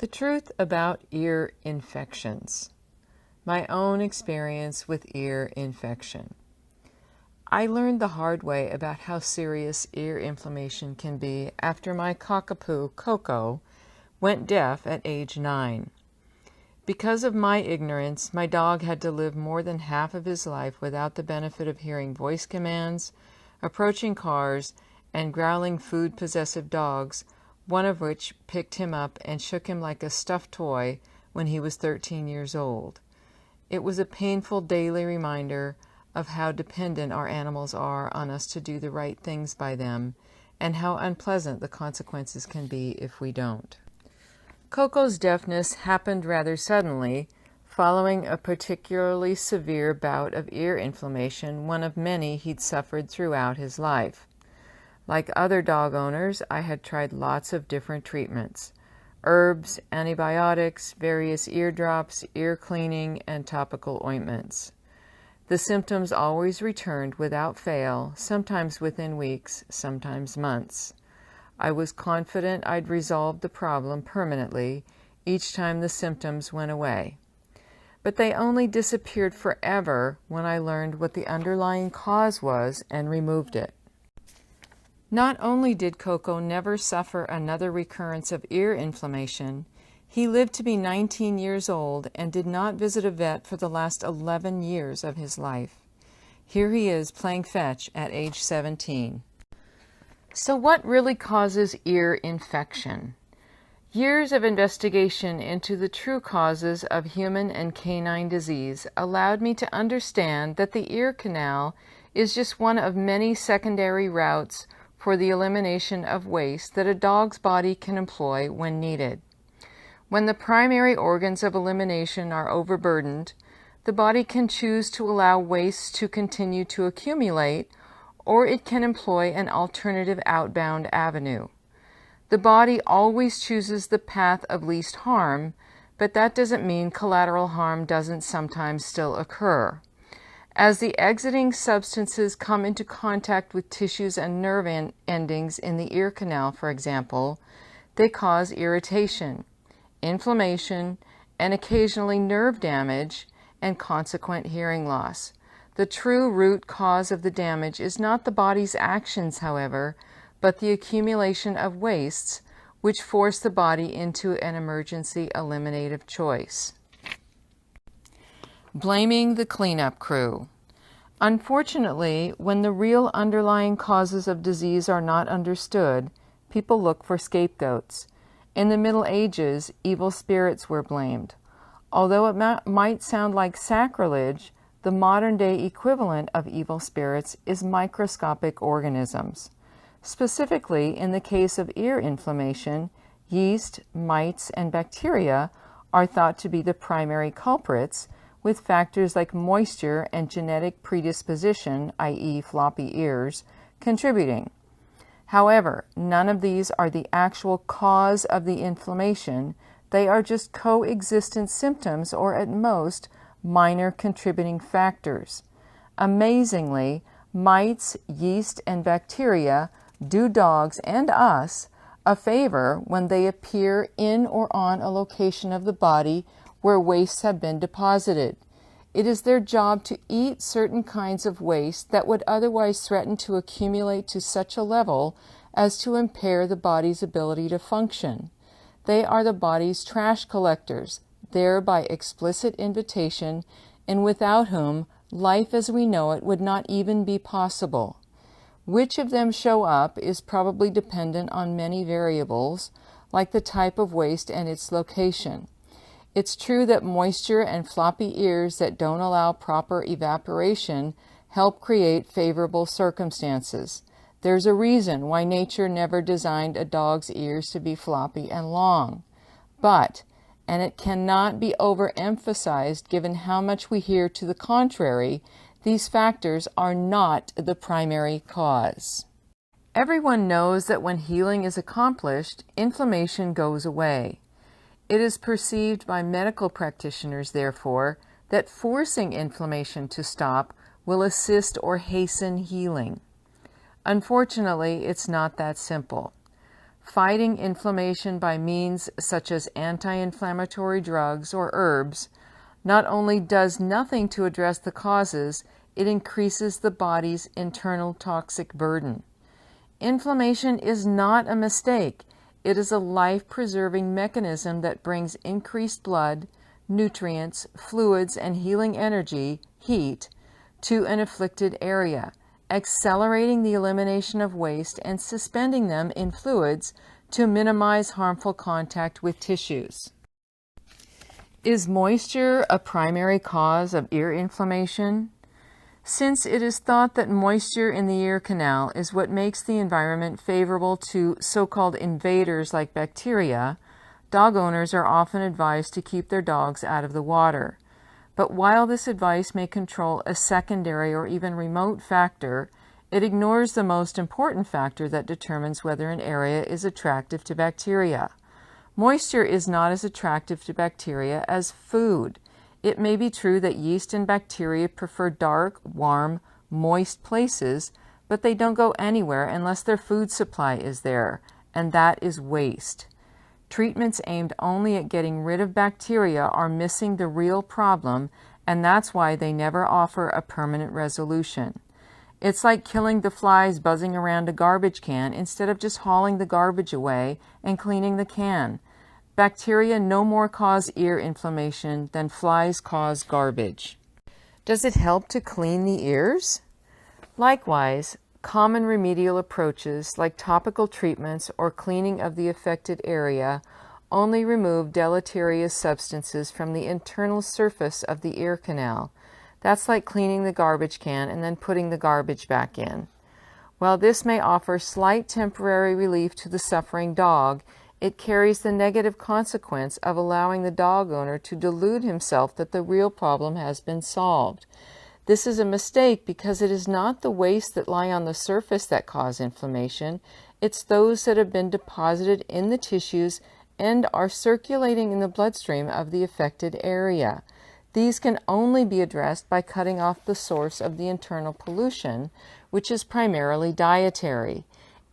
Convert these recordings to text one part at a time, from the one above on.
The truth about ear infections. My own experience with ear infection. I learned the hard way about how serious ear inflammation can be after my cockapoo, Coco, went deaf at age 9. Because of my ignorance, my dog had to live more than half of his life without the benefit of hearing voice commands, approaching cars, and growling food-possessive dogs, one of which picked him up and shook him like a stuffed toy when he was 13 years old. It was a painful daily reminder of how dependent our animals are on us to do the right things by them, and how unpleasant the consequences can be if we don't. Coco's deafness happened rather suddenly, following a particularly severe bout of ear inflammation, one of many he'd suffered throughout his life. Like other dog owners, I had tried lots of different treatments: herbs, antibiotics, various ear drops, ear cleaning, and topical ointments. The symptoms always returned without fail, sometimes within weeks, sometimes months. I was confident I'd resolved the problem permanently each time the symptoms went away. But they only disappeared forever when I learned what the underlying cause was and removed it. Not only did Coco never suffer another recurrence of ear inflammation, he lived to be 19 years old and did not visit a vet for the last 11 years of his life. Here he is playing fetch at age 17. So what really causes ear infection? Years of investigation into the true causes of human and canine disease allowed me to understand that the ear canal is just one of many secondary routes for the elimination of waste that a dog's body can employ when needed. When the primary organs of elimination are overburdened, the body can choose to allow waste to continue to accumulate, or it can employ an alternative outbound avenue. The body always chooses the path of least harm, but that doesn't mean collateral harm doesn't sometimes still occur. As the exiting substances come into contact with tissues and nerve endings in the ear canal, for example, they cause irritation, inflammation, and occasionally nerve damage and consequent hearing loss. The true root cause of the damage is not the body's actions, however, but the accumulation of wastes which force the body into an emergency eliminative choice. Blaming the cleanup crew. Unfortunately, when the real underlying causes of disease are not understood, people look for scapegoats. In the Middle Ages, evil spirits were blamed. Although it might sound like sacrilege, the modern-day equivalent of evil spirits is microscopic organisms. Specifically, in the case of ear inflammation, yeast, mites, and bacteria are thought to be the primary culprits, with factors like moisture and genetic predisposition, i.e. floppy ears, contributing. However, none of these are the actual cause of the inflammation. They are just coexistent symptoms, or at most, minor contributing factors. Amazingly, mites, yeast, and bacteria do dogs and us a favor when they appear in or on a location of the body where wastes have been deposited. It is their job to eat certain kinds of waste that would otherwise threaten to accumulate to such a level as to impair the body's ability to function. They are the body's trash collectors, there by explicit invitation, and without whom life as we know it would not even be possible. Which of them show up is probably dependent on many variables, like the type of waste and its location. It's true that moisture and floppy ears that don't allow proper evaporation help create favorable circumstances. There's a reason why nature never designed a dog's ears to be floppy and long. But, and it cannot be overemphasized given how much we hear to the contrary, these factors are not the primary cause. Everyone knows that when healing is accomplished, inflammation goes away. It is perceived by medical practitioners, therefore, that forcing inflammation to stop will assist or hasten healing. Unfortunately, it's not that simple. Fighting inflammation by means such as anti-inflammatory drugs or herbs not only does nothing to address the causes, it increases the body's internal toxic burden. Inflammation is not a mistake. It is a life-preserving mechanism that brings increased blood, nutrients, fluids, and healing energy, heat, to an afflicted area, accelerating the elimination of waste and suspending them in fluids to minimize harmful contact with tissues. Is moisture a primary cause of ear inflammation? Since it is thought that moisture in the ear canal is what makes the environment favorable to so-called invaders like bacteria, dog owners are often advised to keep their dogs out of the water. But while this advice may control a secondary or even remote factor, it ignores the most important factor that determines whether an area is attractive to bacteria. Moisture is not as attractive to bacteria as food. It may be true that yeast and bacteria prefer dark, warm, moist places, but they don't go anywhere unless their food supply is there, and that is waste. Treatments aimed only at getting rid of bacteria are missing the real problem, and that's why they never offer a permanent resolution. It's like killing the flies buzzing around a garbage can instead of just hauling the garbage away and cleaning the can. Bacteria no more cause ear inflammation than flies cause garbage. Does it help to clean the ears? Likewise, common remedial approaches like topical treatments or cleaning of the affected area only remove deleterious substances from the internal surface of the ear canal. That's like cleaning the garbage can and then putting the garbage back in. While this may offer slight temporary relief to the suffering dog, it carries the negative consequence of allowing the dog owner to delude himself that the real problem has been solved. This is a mistake because it is not the waste that lie on the surface that cause inflammation. It's those that have been deposited in the tissues and are circulating in the bloodstream of the affected area. These can only be addressed by cutting off the source of the internal pollution, which is primarily dietary.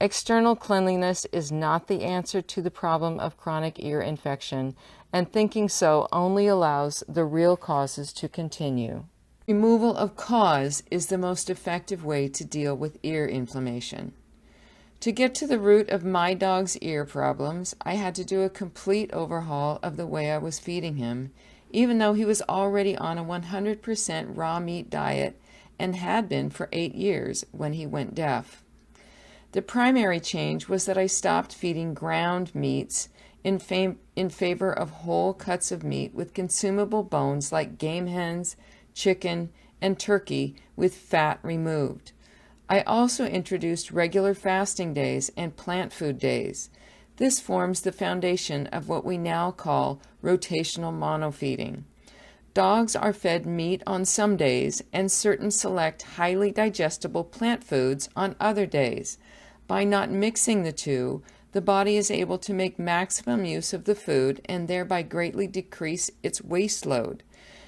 External cleanliness is not the answer to the problem of chronic ear infection, and thinking so only allows the real causes to continue. Removal of cause is the most effective way to deal with ear inflammation. To get to the root of my dog's ear problems, I had to do a complete overhaul of the way I was feeding him, even though he was already on a 100% raw meat diet and had been for 8 years when he went deaf. The primary change was that I stopped feeding ground meats in favor of whole cuts of meat with consumable bones like game hens, chicken, and turkey with fat removed. I also introduced regular fasting days and plant food days. This forms the foundation of what we now call rotational monofeeding. Dogs are fed meat on some days and certain select highly digestible plant foods on other days. By not mixing the two, the body is able to make maximum use of the food and thereby greatly decrease its waste load.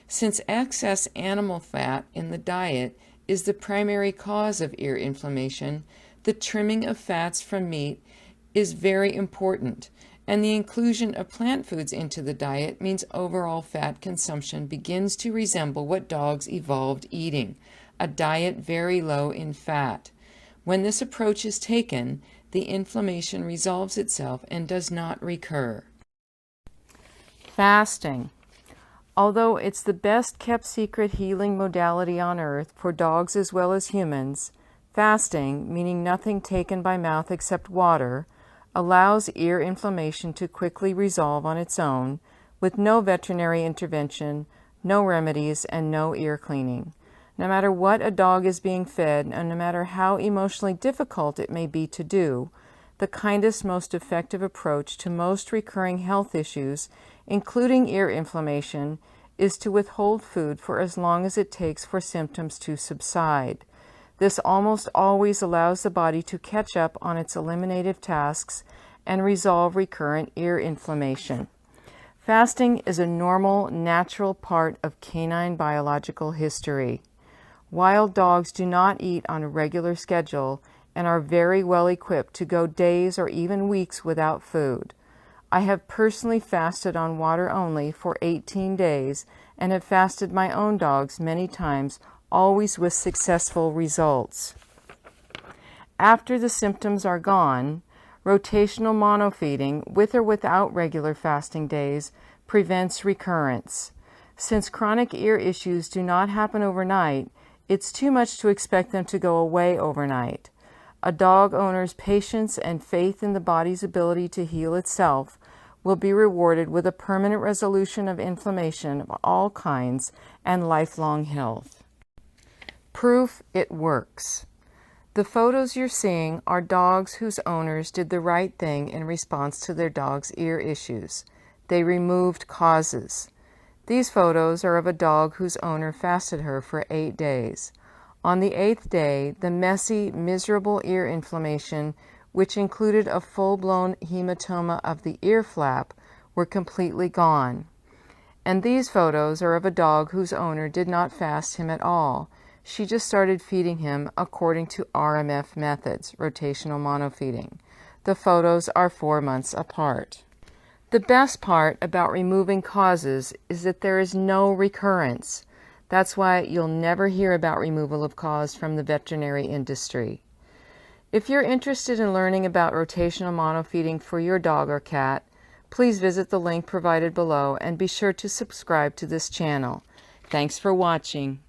Since excess animal fat in the diet is the primary cause of ear inflammation, the trimming of fats from meat is very important, and the inclusion of plant foods into the diet means overall fat consumption begins to resemble what dogs evolved eating, a diet very low in fat. When this approach is taken, the inflammation resolves itself and does not recur. Fasting. Although it's the best kept secret healing modality on earth for dogs as well as humans, fasting, meaning nothing taken by mouth except water, allows ear inflammation to quickly resolve on its own with no veterinary intervention, no remedies, and no ear cleaning. No matter what a dog is being fed, and no matter how emotionally difficult it may be to do, the kindest, most effective approach to most recurring health issues, including ear inflammation, is to withhold food for as long as it takes for symptoms to subside. This almost always allows the body to catch up on its eliminative tasks and resolve recurrent ear inflammation. Fasting is a normal, natural part of canine biological history. Wild dogs do not eat on a regular schedule, and are very well equipped to go days or even weeks without food. I have personally fasted on water only for 18 days and have fasted my own dogs many times, always with successful results. After the symptoms are gone, rotational monofeeding, with or without regular fasting days, prevents recurrence. Since chronic ear issues do not happen overnight, it's too much to expect them to go away overnight. A dog owner's patience and faith in the body's ability to heal itself will be rewarded with a permanent resolution of inflammation of all kinds and lifelong health. Proof it works. The photos you're seeing are dogs whose owners did the right thing in response to their dog's ear issues. They removed causes. These photos are of a dog whose owner fasted her for 8 days. On the 8th day, the messy, miserable ear inflammation, which included a full-blown hematoma of the ear flap, were completely gone. And these photos are of a dog whose owner did not fast him at all. She just started feeding him according to RMF methods, rotational monofeeding. The photos are 4 months apart. The best part about removing causes is that there is no recurrence. That's why you'll never hear about removal of cause from the veterinary industry. If you're interested in learning about rotational monofeeding for your dog or cat, please visit the link provided below and be sure to subscribe to this channel. Thanks for watching.